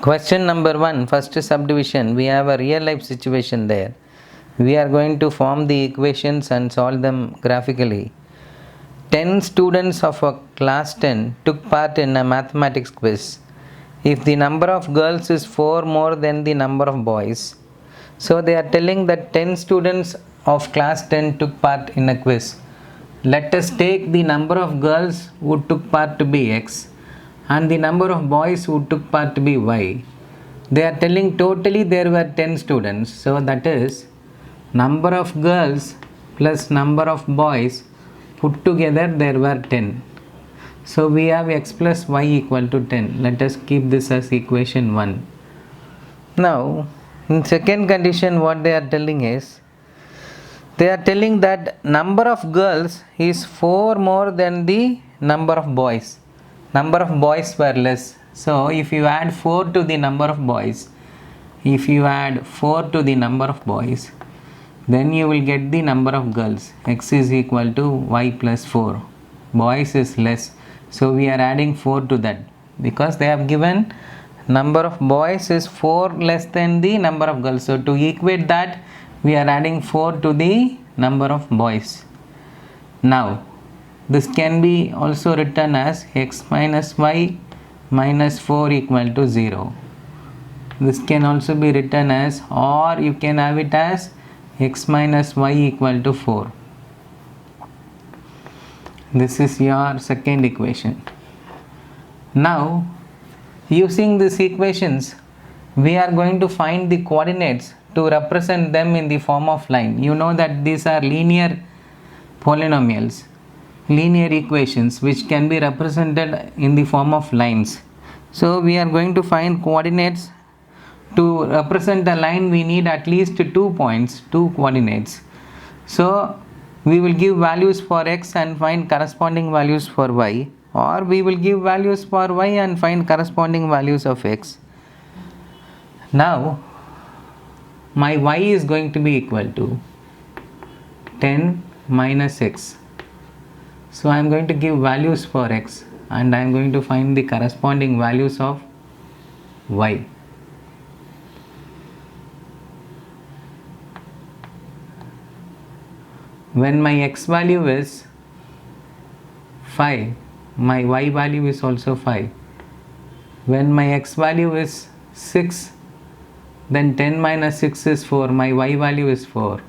Question number 1, first subdivision. We have a real life situation there. We are going to form the equations and solve them graphically. 10 students of a class 10 took part in a mathematics quiz. If the number of girls is 4 more than the number of boys, so they are telling that 10 students of class 10 took part in a quiz. Let us take the number of girls who took part to be x and the number of boys who took part to be y. They are telling totally there were 10 students, so that is number of girls plus number of boys put together there were 10. So we have x plus y equal to 10. Let us keep this as equation 1. Now in second condition, what they are telling is, they are telling that number of girls is 4 more than the number of boys. Number of boys were less. So if you add 4 to the number of boys, then you will get the number of girls. X is equal to y plus 4. Boys is less. So we are adding 4 to that, because they have given number of boys is 4 less than the number of girls. So to equate that, we are adding 4 to the number of boys. Now this can be also written as x minus y minus 4 equal to 0. This can also be written as, or you can have it as x minus y equal to 4. This is your second equation. Now using these equations, we are going to find the coordinates to represent them in the form of line. You know that these are linear polynomials, linear equations which can be represented in the form of lines. So we are going to find coordinates. To represent a line, we need at least 2 points, 2 coordinates. So we will give values for x and find corresponding values for y, or we will give values for y and find corresponding values of x. Now my y is going to be equal to 10 minus x. So I am going to give values for x and I am going to find the corresponding values of y. When my x value is 5, my y value is also 5. When my x value is 6, then 10 minus 6 is 4, my y value is 4.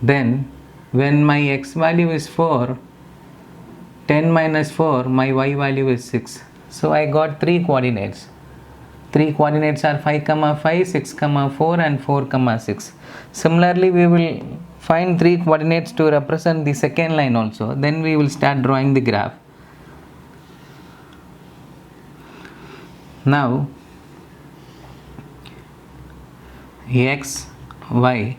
Then when my x value is 4, 10 minus 4, my y value is 6. So I got 3 coordinates. 3 coordinates are 5, 5, 6, 4 and 4, 6. Similarly, we will find 3 coordinates to represent the second line also. Then we will start drawing the graph. Now x, y.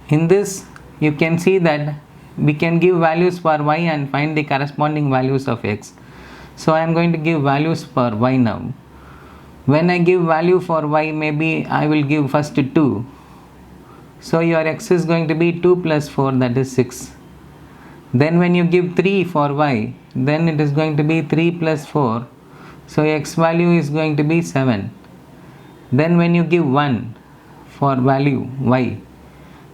In this you can see that we can give values for y and find the corresponding values of x. So I am going to give values for y now. When I give value for y, maybe I will give first 2. So your x is going to be 2 plus 4, that is 6. Then when you give 3 for y, then it is going to be 3 plus 4. So x value is going to be 7. Then when you give 1 for value y,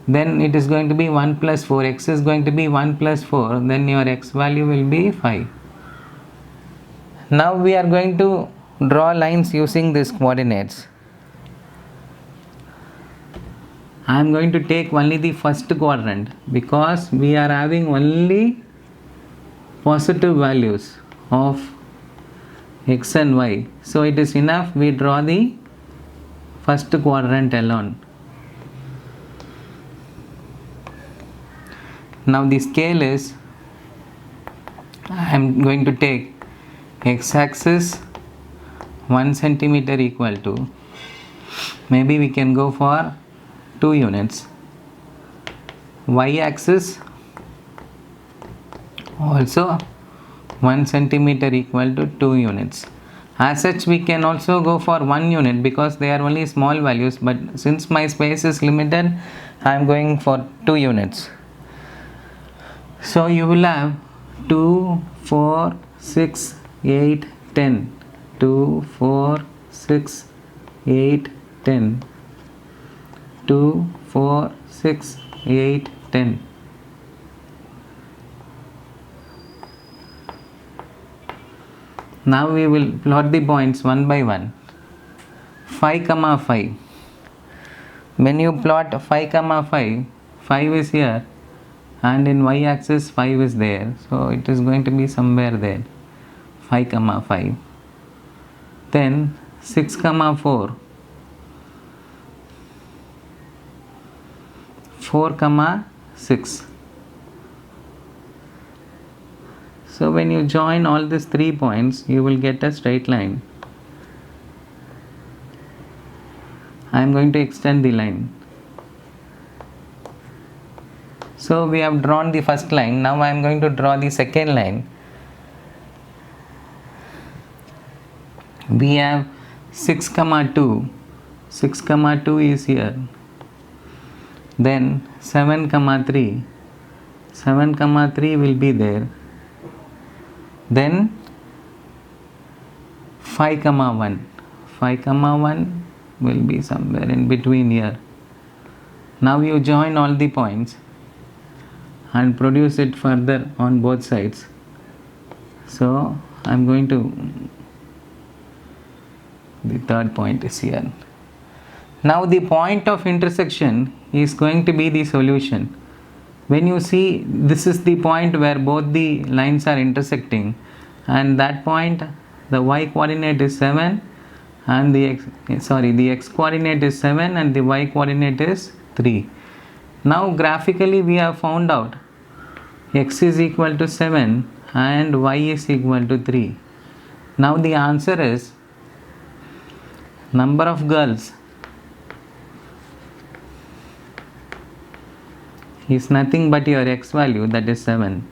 then it is going to be 1 plus 4. X is going to be 1 plus 4. Then your x value will be 5. Now we are going to draw lines using these coordinates. I am going to take only the first quadrant because we are having only positive values of x and y. So it is enough we draw the first quadrant alone. Now the scale is, I am going to take x-axis 1 centimeter equal to, maybe we can go for 2 units. Y-axis also 1 centimeter equal to 2 units. As such, we can also go for 1 unit because they are only small values, but since my space is limited, I am going for 2 units. So you will have 2, 4, 6, 8, 10. 2, 4, 6, 8, 10. 2, 4, 6, 8, 10. Now we will plot the points one by one. 5, 5. When you plot 5, 5, 5 is here and in y-axis 5 is there. So it is going to be somewhere there. 5, 5. Then 6, 4. 4, 6. So when you join all these 3 points, you will get a straight line. I am going to extend the line. So we have drawn the first line. Now I am going to draw the second line. We have 6, 2. 6, 2 is here. Then 7, 3. 7, 3 will be there. Then 5, 1. 5, 1 will be somewhere in between here. Now you join all the points and produce it further on both sides. So I am going to, the third point is here. Now the point of intersection is going to be the solution. When you see, this is the point where both the lines are intersecting, and that point, the y coordinate is 7 and the x coordinate is 7 and the y coordinate is 3. Now graphically we have found out x is equal to 7 and y is equal to 3. Now the answer is number of girls is nothing but your x value, that is 7.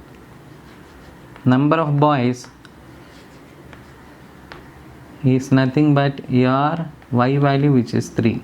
Number of boys is nothing but your y value, which is 3.